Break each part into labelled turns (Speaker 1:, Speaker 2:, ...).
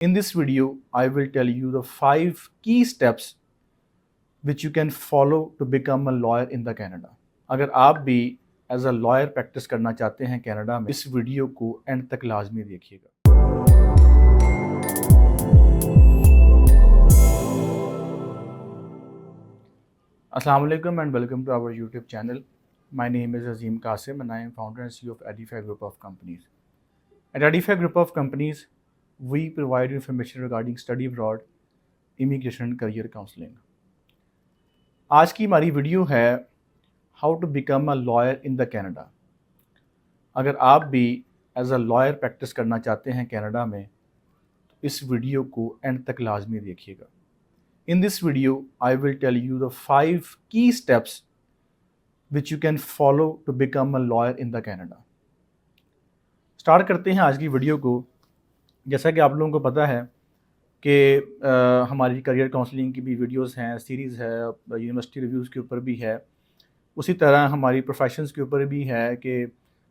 Speaker 1: In this video, I will tell you the 5 key steps which you can follow to become a lawyer in the Canada. अगर आप भी as a lawyer practice करना चाहते हैं Canada में, इस video को एंड तक लाजमी देखिएगा। अस्सलाम वालेकुम and welcome to our YouTube channel. My name is Azeem Qasim and I am founder and CEO of Edify Group of Companies. At Edify Group of Companies, we provide information regarding study abroad, immigration and career counseling. आज की हमारी video है how to become a lawyer in the Canada. अगर आप भी as a lawyer practice करना चाहते हैं कनाडा में, तो इस वीडियो को एंड तक लाजमी देखिएगा। In this video I will tell you the 5 की steps which you can follow to become a lawyer in the Canada. Start करते हैं आज की वीडियो को। जैसा कि आप लोगों को पता है कि हमारी करियर काउंसलिंग की भी वीडियोस हैं, सीरीज़ है, यूनिवर्सिटी रिव्यूज़ के ऊपर भी है। उसी तरह हमारी प्रोफेशंस के ऊपर भी है कि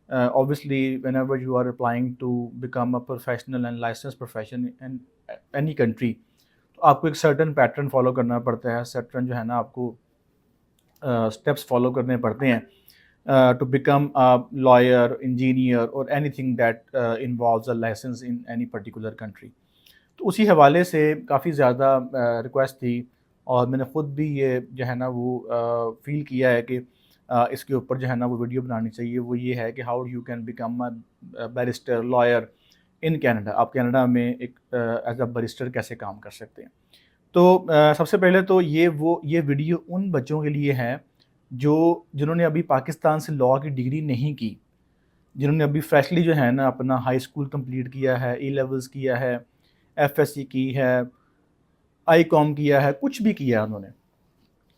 Speaker 1: obviously whenever you are applying to become a professional and license profession in any country, तो आपको एक सर्टन पैटर्न फॉलो करना पड़ता है। सर्टन जो है ना, आपको स्टेप्स फॉलो करने पड़ते हैं to become a lawyer, engineer और anything that involves a licence in any particular country. तो उसी हवाले से काफ़ी ज़्यादा रिक्वेस्ट थी और मैंने ख़ुद भी ये जो है ना वो फ़ील किया है कि इसके ऊपर जो है ना वो वीडियो बनानी चाहिए। वो ये है कि how you can become a barrister, lawyer in Canada. आप कनाडा में एक एज अ बैरिस्टर कैसे काम कर सकते हैं। तो सबसे पहले तो ये वीडियो उन बच्चों के लिए है जिन्होंने अभी पाकिस्तान से लॉ की डिग्री नहीं की, जिन्होंने अभी फ्रेशली जो है ना अपना हाई स्कूल कंप्लीट किया है, ई लेवल्स किया है, FSC की है, ICOM किया है, कुछ भी किया है उन्होंने,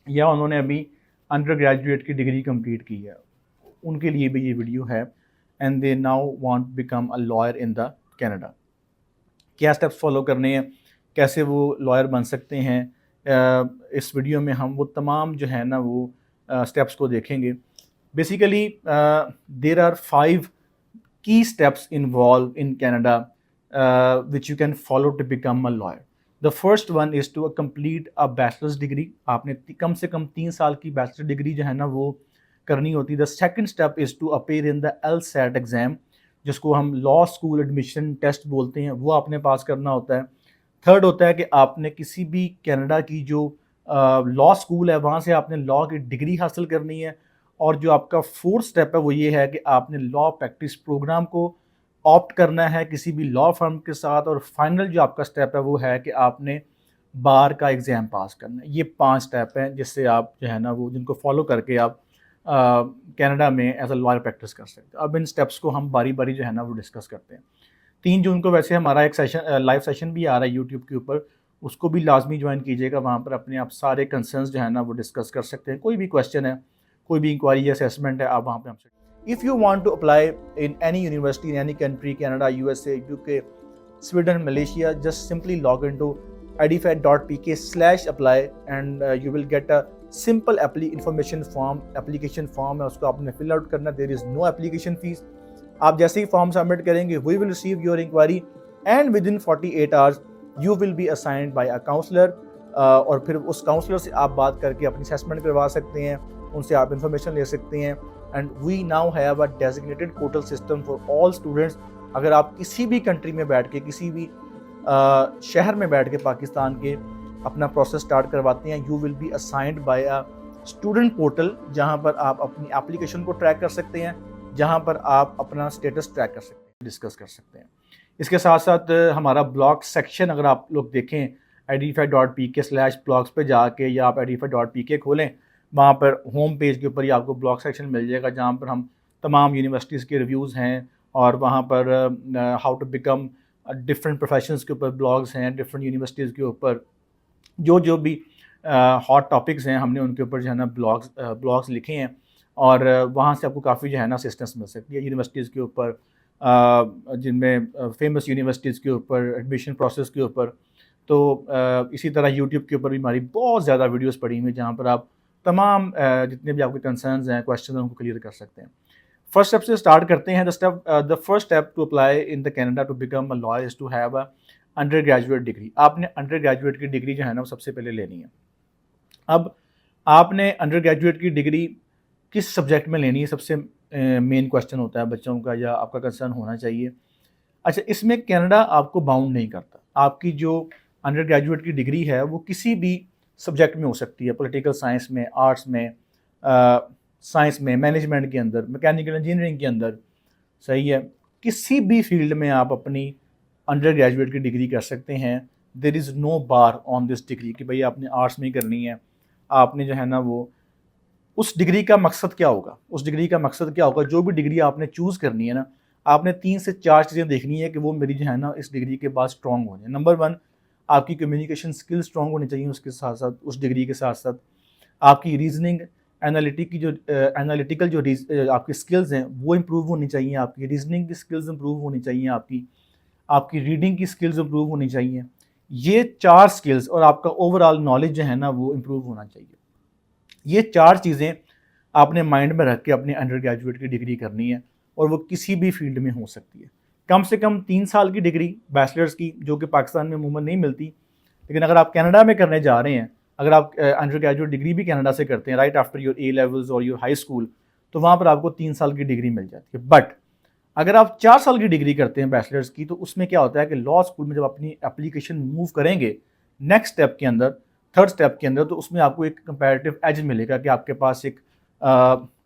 Speaker 1: या उन्होंने अभी अंडर ग्रेजुएट की डिग्री कंप्लीट की है। उनके लिए भी ये वीडियो है and they now want become a lawyer in the Canada. क्या स्टेप्स फॉलो करने हैं, कैसे वो लॉयर बन सकते हैं, इस वीडियो में हम वो तमाम जो है ना वो स्टेप्स को देखेंगे। Basically there are 5 key steps involved in Canada which you can follow to become a lawyer. The first one is to complete a bachelor's degree. आपने कम से कम 3 साल की बैचलर डिग्री जो है ना वो करनी होती है। The second step is to appear in the LSAT exam, जिसको हम लॉ स्कूल एडमिशन टेस्ट बोलते हैं, वो आपने पास करना होता है। थर्ड होता है कि आपने किसी भी कनाडा की जो लॉ स्कूल है वहाँ से आपने लॉ की डिग्री हासिल करनी है। और जो आपका फोर्थ स्टेप है वो ये है कि आपने लॉ प्रैक्टिस प्रोग्राम को ऑप्ट करना है किसी भी लॉ फर्म के साथ। और फाइनल जो आपका स्टेप है वो है कि आपने बार का एग्ज़ाम पास करना है। ये 5 स्टेप हैं जिससे आप जो है ना वो जिनको फॉलो करके आप कनाडा में एज अ लॉयर प्रैक्टिस कर सकते हैं। अब इन स्टेप्स को हम बारी बारी जो है ना वो डिस्कस करते हैं। 3 जून को वैसे हमारा एक सेशन लाइव सेशन भी आ रहा है यूट्यूब के ऊपर, उसको भी लाजमी ज्वाइन कीजिएगा। वहाँ पर अपने आप सारे कंसर्न्स जो है ना वो डिस्कस कर सकते हैं। कोई भी क्वेश्चन है, कोई भी इंक्वायरी या असेसमेंट है, आप वहाँ पे हमसे। If you want to apply in any university in any country, Canada, USA, UK, Sweden, Malaysia, just simply log into edify.pk/apply and you will get a simple information form, application form है, उसको आपने fill out करना। There is no application fees. आप जैसे ही form submit करेंगे, we will receive your inquiry and within 48 hours you will be assigned by a counsellor. और फिर उस काउंसलर से आप बात करके अपनी असेसमेंट करवा सकते हैं, उनसे आप इंफॉर्मेशन ले सकते हैं। And we now have a designated portal system for all students. अगर आप किसी भी कंट्री में बैठ के, किसी भी शहर में बैठ के पाकिस्तान के अपना प्रोसेस स्टार्ट करवाते हैं, you will be assigned by a student portal, जहां पर आप अपनी एप्लीकेशन को ट्रैक कर सकते हैं, जहां पर आप अपना स्टेटस ट्रैक कर सकते हैं, डिस्कस कर सकते हैं। इसके साथ साथ हमारा ब्लॉग सेक्शन अगर आप लोग देखें edify.pk/blogs पे जाके, या आप edify.pk खोलें, वहाँ पर होम पेज के ऊपर ही आपको ब्लॉग सेक्शन मिल जाएगा, जहाँ पर हम तमाम यूनिवर्सिटीज़ के रिव्यूज़ हैं और वहाँ पर how to become different professions के ऊपर ब्लॉग्स हैं, डिफरेंट यूनिवर्सिटीज़ के ऊपर जो भी हॉट टॉपिक्स हैं हमने उनके ऊपर जो है ना ब्लॉग्स लिखे हैं। और वहाँ से आपको काफ़ी जो है ना असिस्टेंस मिल सकती है यूनिवर्सिटीज़ के ऊपर, जिनमें फेमस यूनिवर्सिटीज़ के ऊपर, एडमिशन प्रोसेस के ऊपर। तो इसी तरह यूट्यूब के ऊपर भी हमारी बहुत ज़्यादा वीडियोस पड़ी हुई हैं, जहाँ पर आप तमाम जितने भी आपके कंसर्न्स हैं, क्वेश्चन हैं, उनको क्लियर कर सकते हैं। फर्स्ट स्टेप से स्टार्ट करते हैं। The first step to apply in the Canada to become a lawyer is to have a undergraduate degree. आपने अंडर ग्रेजुएट की डिग्री जो है ना वो सबसे पहले लेनी है। अब आपने अंडर ग्रेजुएट की डिग्री किस सब्जेक्ट में लेनी है, सबसे मेन क्वेश्चन होता है बच्चों का या आपका कंसर्न होना चाहिए। अच्छा, इसमें कनाडा आपको बाउंड नहीं करता। आपकी जो अंडर ग्रेजुएट की डिग्री है वो किसी भी सब्जेक्ट में हो सकती है, पॉलिटिकल साइंस में, आर्ट्स में, साइंस में, मैनेजमेंट के अंदर, मैकेनिकल इंजीनियरिंग के अंदर, सही है, किसी भी फील्ड में आप अपनी अंडर ग्रेजुएट की डिग्री कर सकते हैं। There is no bar on this degree कि भाई आपने आर्ट्स में ही करनी है। आपने जो है ना वो उस डिग्री का मकसद क्या होगा, उस डिग्री का मकसद क्या होगा, जो भी डिग्री आपने चूज़ करनी है ना, आपने 3 से 4 चीज़ें देखनी है कि वो मेरी जो है ना इस डिग्री के बाद स्ट्रॉन्ग हो जाए। नंबर 1, आपकी कम्युनिकेशन स्किल स्ट्रॉन्ग होनी चाहिए, उसके साथ साथ उस डिग्री के साथ साथ आपकी रीजनिंग एनालिटिक की जो एनालिटिकल जो आपकी स्किल्स हैं वो इम्प्रूव होनी चाहिए, आपकी रीजनिंग की स्किल्स इम्प्रूव होनी चाहिए, आपकी आपकी रीडिंग की स्किल्स इम्प्रूव होनी चाहिए। ये 4 स्किल्स और आपका ओवरऑल नॉलेज जो है ना वो इम्प्रूव होना चाहिए। ये 4 चीज़ें आपने माइंड में रख के अपने अंडर ग्रेजुएट की डिग्री करनी है और वो किसी भी फील्ड में हो सकती है। कम से कम 3 साल की डिग्री बैचलर्स की, जो कि पाकिस्तान में अमूमन नहीं मिलती, लेकिन अगर आप कनाडा में करने जा रहे हैं, अगर आप अंडर ग्रेजुएट डिग्री भी कनाडा से करते हैं right after your A levels और योर हाई स्कूल, तो वहाँ पर आपको 3 साल की डिग्री मिल जाती है। बट अगर आप 4 साल की डिग्री करते हैं बैचलर्स की, तो उसमें क्या होता है कि लॉ स्कूल में जब अपनी एप्लीकेशन मूव करेंगे नेक्स्ट स्टेप के अंदर, थर्ड स्टेप के अंदर, तो उसमें आपको एक कंपैरेटिव एज मिलेगा कि आपके पास एक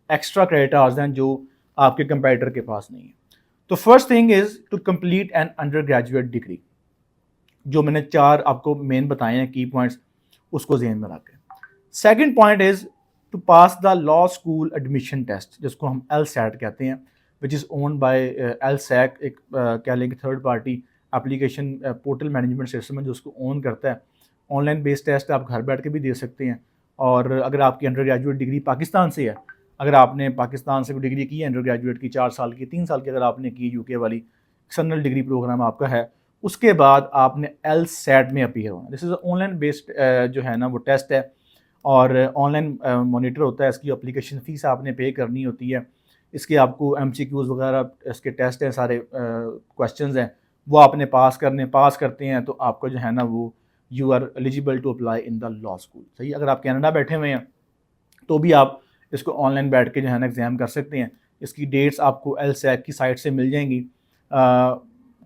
Speaker 1: एक्स्ट्रा क्रेडिट आवर्स हैं जो आपके कंपेटिटर के पास नहीं है। तो first thing is to complete an undergraduate degree. जो मैंने 4 आपको मेन बताए हैं की पॉइंट्स, उसको ध्यान में रखें। Second point is to pass the law school admission test, जिसको हम LSAT कहते हैं, which is owned by LSAC, एक कह लेंगे third party application portal management system है जो उसको ओन करता है। ऑनलाइन बेस्ड टेस्ट आप घर बैठ के भी दे सकते हैं। और अगर आपकी अंडर ग्रेजुएट डिग्री पाकिस्तान से है, अगर आपने पाकिस्तान से कोई डिग्री की है अंडर ग्रेजुएट की 4 साल की, 3 साल की अगर आपने की, यूके वाली एक्सटर्नल डिग्री प्रोग्राम आपका है, उसके बाद आपने LSAT में अपीयर होना। दिस इज़ ऑनलाइन बेस्ड जो है ना वो टेस्ट है और ऑनलाइन मॉनिटर होता है। इसकी एप्लीकेशन फ़ीस आपने पे करनी होती है। इसके आपको MCQs वगैरह इसके टेस्ट हैं, सारे क्वेश्चंस हैं, वो आपने पास करते हैं तो आपको जो है ना वो you are eligible to apply in the law school. सही, अगर आप कनाडा बैठे हुए हैं तो भी आप इसको ऑनलाइन बैठ के जो है ना एग्ज़ाम कर सकते हैं। इसकी डेट्स आपको LSAC की साइट से मिल जाएंगी।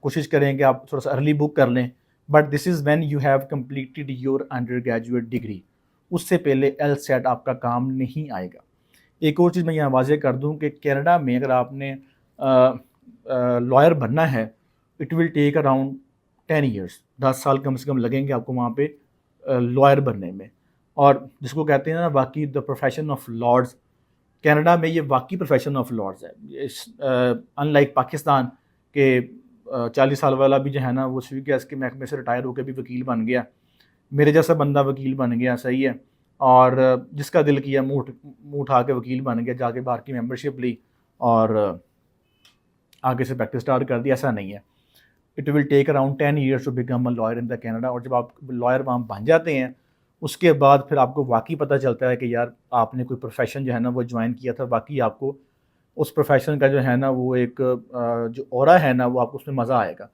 Speaker 1: कोशिश करें कि आप थोड़ा सा अर्ली बुक कर लें, but this is when you have completed your under graduate degree. उससे पहले LSAT आपका काम नहीं आएगा। एक और चीज़ मैं यहाँ वाज़ेह कर दूँ कि कनाडा में अगर आपने लॉयर बनना है, it will take around 10 years, 10 साल कम से कम लगेंगे आपको वहाँ पे लॉयर बनने में। और जिसको कहते हैं ना बाकी the profession of lords, Canada में ये वाकई प्रोफेशन ऑफ लॉर्ड्स है। अनलाइक पाकिस्तान के 40 साल वाला भी जो है ना वो स्वीट गैस के महकमे से रिटायर होकर भी वकील बन गया, मेरे जैसा बंदा वकील बन गया, सही है, और जिसका दिल किया मुँह उठा के वकील बन गया, जाके बार की मेंबरशिप ली और आगे से प्रैक्टिस स्टार्ट कर दी। ऐसा नहीं है। It will take around 10 years to become a lawyer in the Canada. और जब आप लॉयर वहाँ बन जाते हैं उसके बाद फिर आपको वाकई पता चलता है कि यार आपने कोई प्रोफेशन जो है ना वो ज्वाइन किया था, वाकई आपको उस प्रोफेशन का जो है ना वो एक जो ऑरा है ना वो आपको उसमें मज़ा आएगा।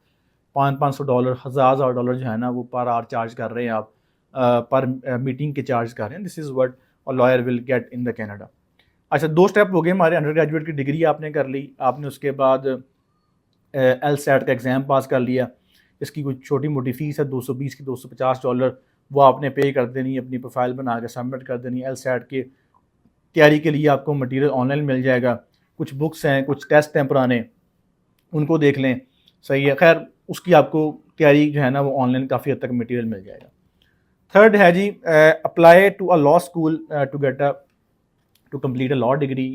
Speaker 1: $500, $1000 जो है ना वो पर आवर चार्ज कर रहे हैं आप, पर मीटिंग के चार्ज कर रहे हैं। This is what a lawyer will get in the Canada. अच्छा, 2 स्टेप हो गए हमारे। अंडर ग्रेजुएट की डिग्री आपने कर ली, आपने उसके बाद LSAT का एग्ज़ाम पास कर लिया। इसकी कुछ छोटी मोटी फ़ीस है, 220 की $250, वो आपने पे कर देनी है, अपनी प्रोफाइल बना के सबमिट कर देनी है। LSAT की तैयारी के लिए आपको मटेरियल ऑनलाइन मिल जाएगा, कुछ बुक्स हैं, कुछ टेस्ट हैं पुराने, उनको देख लें, सही है। खैर उसकी आपको तैयारी जो है ना वो ऑनलाइन काफ़ी हद तक मटेरियल मिल जाएगा। थर्ड है जी, apply to a law school to complete a law degree.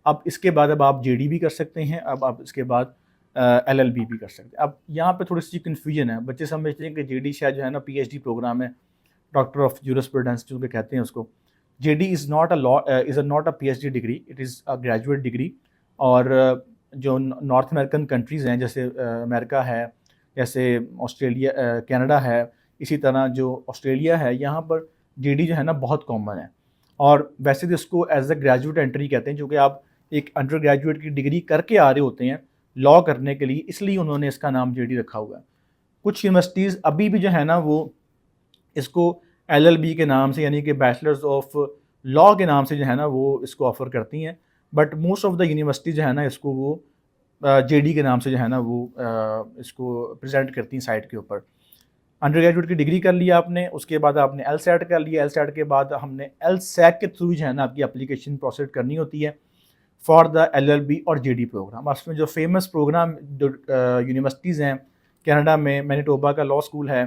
Speaker 1: अब इसके बाद अब आप JD भी कर सकते हैं, अब आप इसके बाद LLB भी कर सकते हैं। अब यहाँ पे थोड़ी सी कन्फ्यूजन है, बच्चे समझते हैं कि JD शायद जो है ना PhD प्रोग्राम है, डॉक्टर ऑफ जूरिस्प्रूडेंस जो कहते हैं उसको। JD is not a law is not a PhD degree, it is a graduate degree. और जो नॉर्थ अमेरिकन कंट्रीज़ हैं जैसे अमेरिका है, जैसे ऑस्ट्रेलिया, कनाडा है, इसी तरह जो ऑस्ट्रेलिया है, यहाँ पर JD जो है ना बहुत कॉमन है। और वैसे तो इसको एज अ ग्रेजुएट एंट्री कहते हैं, क्योंकि आप एक अंडर ग्रेजुएट की डिग्री करके आ रहे होते हैं लॉ करने के लिए, इसलिए उन्होंने इसका नाम JD रखा हुआ है। कुछ यूनिवर्सिटीज़ अभी भी जो है ना वो इसको LLB के नाम से, यानी कि बैचलर्स ऑफ लॉ के नाम से जो है ना वो इसको ऑफ़र करती हैं, but most of the university जो है ना इसको वो JD के नाम से जो है ना वो इसको प्रेजेंट करती हैं साइट के ऊपर। अंडर ग्रेजुएट की डिग्री कर लिया आपने, उसके बाद आपने LSAT कर लिया, LSAT के बाद हमने LSAC के थ्रू जो है ना आपकी एप्लीकेशन प्रोसेस करनी होती है फॉर द LLB और JD प्रोग्राम। उसमें जो फेमस प्रोग्राम जो यूनिवर्सिटीज़ हैं कनाडा में, मैनिटोबा का लॉ स्कूल है,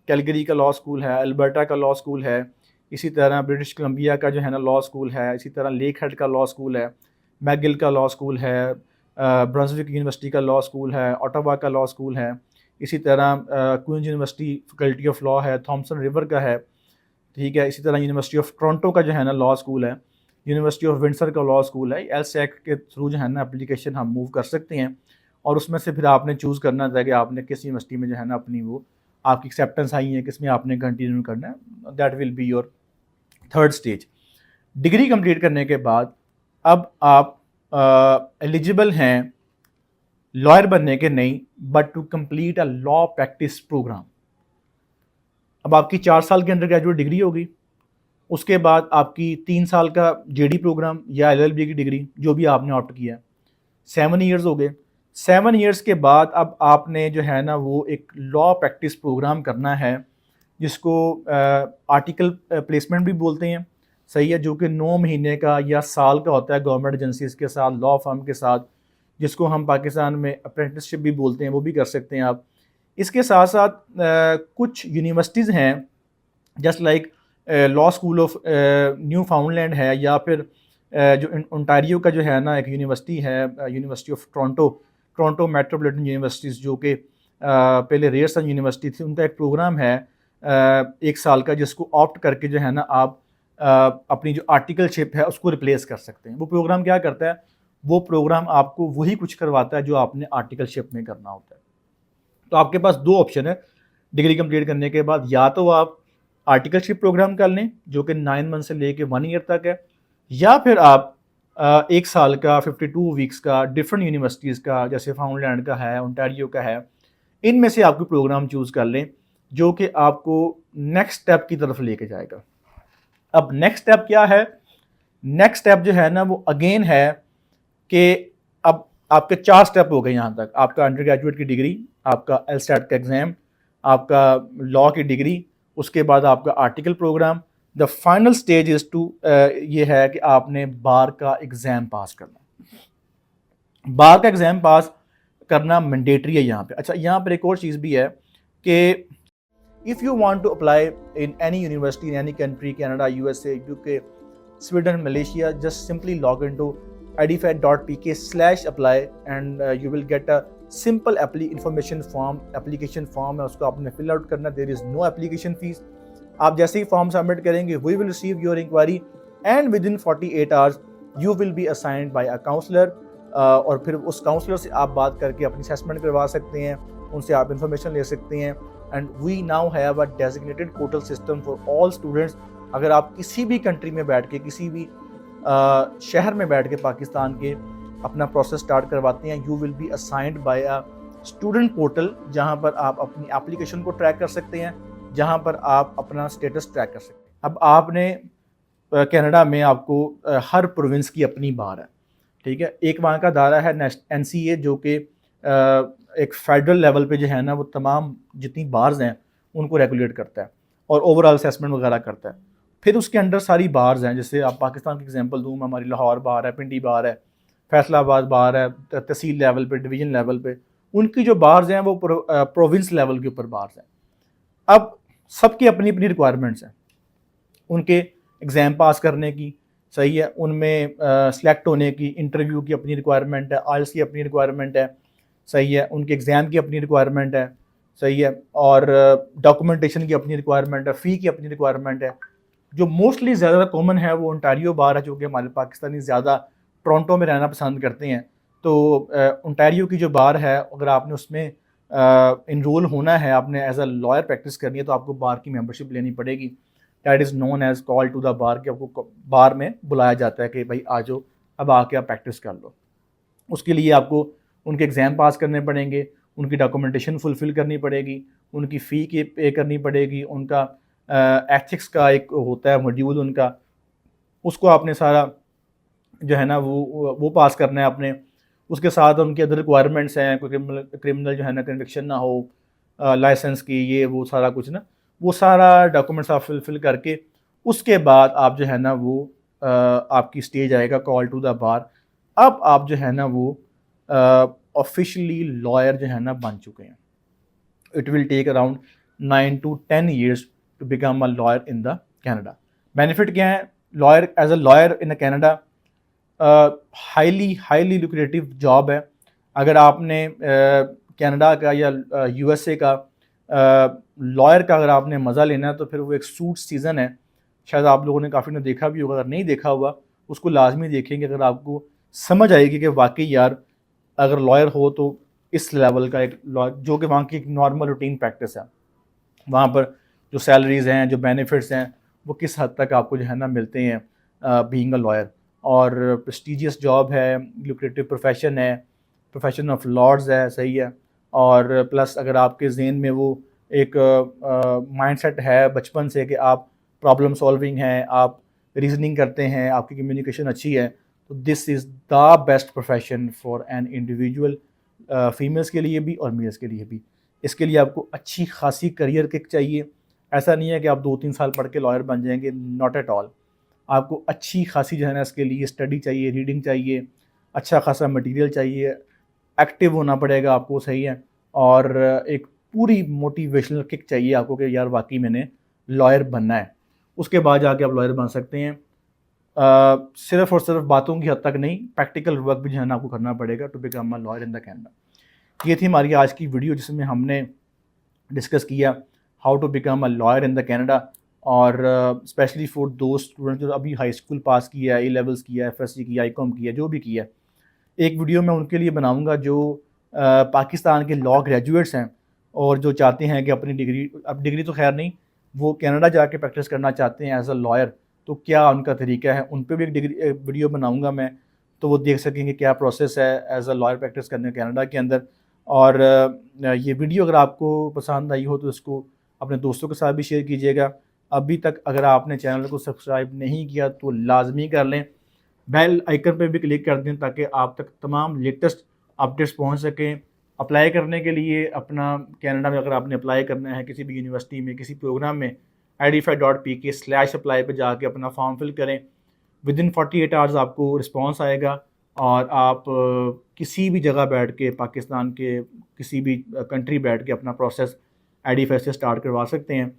Speaker 1: कैलगरी का लॉ स्कूल है, अल्बर्टा का लॉ स्कूल है, इसी तरह ब्रिटिश कोलंबिया का जो है ना लॉ स्कूल है, इसी तरह लेक हेड का लॉ स्कूल है, मैगिल का लॉ स्कूल है, ब्रंसविक यूनिवर्सिटी का लॉ स्कूल है, ओटावा का लॉ स्कूल है, इसी तरह Queen's University faculty of law है, थॉमसन रिवर का है, ठीक है। इसी तरह यूनिवर्सिटी ऑफ टोरंटो का जो है ना लॉ स्कूल है, यूनिवर्सिटी ऑफ विंडसर का लॉ स्कूल है। LSAC के थ्रू जो है ना एप्लीकेशन हम मूव कर सकते हैं और उसमें से फिर आपने चूज़ करना था कि आपने किस यूनिवर्सिटी में जो है ना अपनी वो आपकी एक्सेप्टेंस आई है, किस में आपने कंटिन्यू करना है। That will be your third stage. Degree complete करने के बाद अब आप एलिजिबल हैं लॉयर बनने के नहीं, but to complete a law practice program. अब आपकी 4 साल की अंडर ग्रेजुएट डिग्री होगी, उसके बाद आपकी 3 साल का JD प्रोग्राम या LLB की डिग्री जो भी आपने ऑप्ट किया, 7 ईयर्स हो गए। 7 ईयर्स के बाद अब आपने जो है ना वो एक लॉ प्रैक्टिस प्रोग्राम करना है, जिसको आर्टिकल प्लेसमेंट भी बोलते हैं, सही है, जो कि 9 महीने का या साल का होता है गवर्नमेंट एजेंसीज के साथ, लॉ फर्म के साथ, जिसको हम पाकिस्तान में अप्रेंटिसशिप भी बोलते हैं, वो भी कर सकते हैं आप। इसके साथ साथ कुछ यूनिवर्सिटीज़ हैं just like law school of new फाउंडलैंड है, या फिर जो ओंटारियो का जो है ना एक यूनिवर्सिटी है, university of Toronto metropolitan universities, जो कि पहले रेयरसन यूनिवर्सिटी थी, उनका एक प्रोग्राम है 1 साल का, जिसको ऑप्ट करके जो है ना आप अपनी जो आर्टिकलशिप है उसको रिप्लेस कर सकते हैं। वो प्रोग्राम क्या करता है, वो प्रोग्राम आपको वही कुछ करवाता है जो आपने आर्टिकलशिप में करना होता है। तो आपके पास 2 ऑप्शन है डिग्री कंप्लीट करने के बाद, या तो आप आर्टिकलशिप प्रोग्राम कर लें जो कि 9 मंथ से लेके 1 ईयर तक है, या फिर आप 1 साल का 52 वीक्स का डिफरेंट यूनिवर्सिटीज़ का, जैसे फाउंडलैंड का है, ओंटारियो का है, इनमें से आपको प्रोग्राम चूज़ कर लें जो कि आपको नेक्स्ट स्टेप की तरफ लेके जाएगा। अब नेक्स्ट स्टेप क्या है? नेक्स्ट स्टेप जो है ना वो अगेन है कि अब आपके 4 स्टेप हो गए यहाँ तक। आपका अंडर ग्रेजुएट की डिग्री, आपका LSAT का एग्ज़ाम, आपका लॉ की डिग्री, उसके बाद आपका article program. The final stage is to ये है कि आपने बार का एग्ज़ाम पास करना। बार का एग्ज़ाम पास करना मैंडेटरी है यहाँ पे। अच्छा, यहाँ पर एक और चीज़ भी है कि if you want to apply in any university in any country, Canada, USA, UK, Sweden, Malaysia, just simply log into edify.pk/apply and you will get a simple application form है, उसको आपने fill out करना। there is no application fees। आप जैसे ही form submit करेंगे, we will receive your inquiry and within 48 hours you will be assigned by a counselor। और फिर उस काउंसलर से आप बात करके अपनी असेसमेंट करवा सकते हैं, उनसे आप इंफॉर्मेशन ले सकते हैं। And we now have a designated portal system for all students. अगर आप किसी भी कंट्री में बैठ के, किसी भी शहर में बैठ के पाकिस्तान के अपना प्रोसेस स्टार्ट करवाते हैं, you will be assigned by a student portal, जहां पर आप अपनी एप्लीकेशन को ट्रैक कर सकते हैं, जहां पर आप अपना स्टेटस ट्रैक कर सकते हैं। अब आपने कनाडा में आपको हर प्रोविंस की अपनी बार है, ठीक है। एक वहाँ का दायरा है NCA, जो कि एक फेडरल लेवल पे जो है ना वो तमाम जितनी बार्स हैं उनको रेगुलेट करता है और ओवरऑल असेसमेंट वगैरह करता है। फिर उसके अंडर सारी बार्स हैं, जैसे आप पाकिस्तान की एग्जांपल दूँ, हमारी लाहौर बार है, पिंडी बार है, फैसलाबाद बार है, तहसील लेवल पे, डिवीज़न लेवल पे, उनकी जो बार्स हैं वो प्रोविंस लेवल के ऊपर बार्स हैं। अब सबकी अपनी अपनी रिक्वायरमेंट्स हैं उनके एग्ज़ाम पास करने की, सही है, उनमें सेलेक्ट होने की, इंटरव्यू की अपनी रिक्वायरमेंट है, IELTS की अपनी रिक्वायरमेंट है, सही है, उनके एग्ज़ाम की अपनी रिक्वायरमेंट है, सही है, और डॉक्यूमेंटेशन की अपनी रिक्वायरमेंट है, फ़ी की अपनी रिक्वायरमेंट है। जो मोस्टली ज़्यादा कॉमन है वो ओंटारियो बार है, जो कि हमारे पाकिस्तानी ज़्यादा टोरंटो में रहना पसंद करते हैं। तो ओंटारियो की जो बार है, अगर आपने उसमें इनरोल होना है, आपने एज अ लॉयर प्रैक्टिस करनी है, तो आपको बार की मेंबरशिप लेनी पड़ेगी। That is known as call to the bar, कि आपको बार में बुलाया जाता है कि भाई आ जाओ, अब आके आप प्रैक्टिस कर लो। उसके लिए आपको उनके एग्ज़ाम पास करने पड़ेंगे, उनकी डॉक्यूमेंटेशन फुलफ़िल करनी पड़ेगी, उनकी फ़ी की पे करनी पड़ेगी, उनका एथिक्स का एक होता है मॉड्यूल उनका, उसको आपने सारा जो है ना वो पास करना है आपने। उसके साथ उनकी अदर रिक्वायरमेंट्स हैं, कोई क्रिमिनल क्रिमिनल जो है ना कन्विक्शन ना हो, लाइसेंस की ये वो सारा कुछ ना, वो सारा डॉक्यूमेंट्स आप फिल करके उसके बाद आप जो है ना वो आपकी स्टेज आएगा कॉल टू द बार। अब आप जो है ना वो ऑफिशियली लॉयर जो है ना बन चुके हैं। It will take around 9 to 10 years to become a lawyer in the Canada। Benefit क्या है? Lawyer as a lawyer in Canada highly lucrative job है। अगर आपने कनाडा का या यूएसए का लॉयर का अगर आपने मज़ा लेना है तो फिर वो एक सूट सीज़न है। शायद आप लोगों ने काफ़ी ने देखा भी होगा, अगर नहीं देखा हुआ उसको लाजमी देखेंगे, अगर आपको समझ आएगी कि वाकई यार अगर लॉयर हो तो इस लेवल का एक लॉयर, जो कि वहाँ की एक नॉर्मल रूटीन प्रैक्टिस है, वहाँ पर जो सैलरीज़ हैं, जो बेनिफिट्स हैं, वो किस हद तक आपको जो है ना मिलते हैं बीइंग अ लॉयर। और प्रेस्टिजियस जॉब है, लुक्रेटिव प्रोफेशन है, प्रोफेशन ऑफ लॉर्ड्स है, सही है। और प्लस अगर आपके ज़हन में वो एक माइंडसेट है बचपन से कि आप प्रॉब्लम सॉल्विंग हैं, आप रीजनिंग करते हैं, आपकी कम्युनिकेशन अच्छी है, तो this is the best profession for an individual, females के लिए भी और मेल्स के लिए भी। इसके लिए आपको अच्छी खासी करियर किक चाहिए। ऐसा नहीं है कि आप 2-3 साल पढ़ के लॉयर बन जाएंगे, नॉट एट ऑल। आपको अच्छी खासी जो है ना इसके लिए स्टडी चाहिए, रीडिंग चाहिए, अच्छा खासा मटेरियल चाहिए, एक्टिव होना पड़ेगा आपको, सही है। और एक पूरी मोटिवेशनल किक चाहिए आपको कि यार वाकई मैंने लॉयर बनना है। उसके बाद जाके आप लॉयर बन सकते हैं। सिर्फ और सिर्फ बातों की हद तक नहीं, प्रैक्टिकल वर्क भी जो है ना आपको करना पड़ेगा to become a lawyer in the Canada. ये थी हमारी आज की वीडियो जिसमें हमने डिस्कस किया how to become a lawyer in the Canada. और स्पेशली फॉर दो स्टूडेंट जो अभी हाई स्कूल पास किया है, ए लेवल्स किया है, एफएससी किया, आईकॉम किया, जो भी किया, एक वीडियो मैं उनके लिए बनाऊंगा जो पाकिस्तान के लॉ ग्रेजुएट्स हैं और जो चाहते हैं कि अपनी डिग्री, अब डिग्री तो खैर नहीं, वो कनाडा जाके प्रैक्टिस करना चाहते हैं एज अ लॉयर, तो क्या उनका तरीका है, उन पर भी एक वीडियो बनाऊंगा मैं, तो वो देख सकेंगे क्या प्रोसेस है एज अ लॉयर प्रैक्टिस करने कनाडा के अंदर। और ये वीडियो अगर आपको पसंद आई हो तो इसको अपने दोस्तों के साथ भी शेयर कीजिएगा। अभी तक अगर आपने चैनल को सब्सक्राइब नहीं किया तो लाजमी कर लें, बेल आइकन पर भी क्लिक कर दें ताकि आप तक तमाम लेटेस्ट अपडेट्स पहुंच सकें। अप्लाई करने के लिए अपना कनाडा में अगर आपने अप्लाई करना है किसी भी यूनिवर्सिटी में, किसी प्रोग्राम में, idfi.pk/apply पे जाके अपना फॉर्म फिल करें। विद इन 48 आवर्स आपको रिस्पांस आएगा और आप किसी भी जगह बैठ के, पाकिस्तान के किसी भी कंट्री बैठ के अपना प्रोसेस आईडीएफआई से स्टार्ट करवा सकते हैं।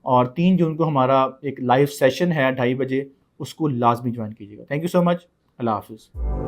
Speaker 1: और 3 जून को हमारा एक लाइव सेशन है 2:30 बजे, उसको लाजमी ज्वाइन कीजिएगा। Thank you so much. अल्लाह हाफिज़।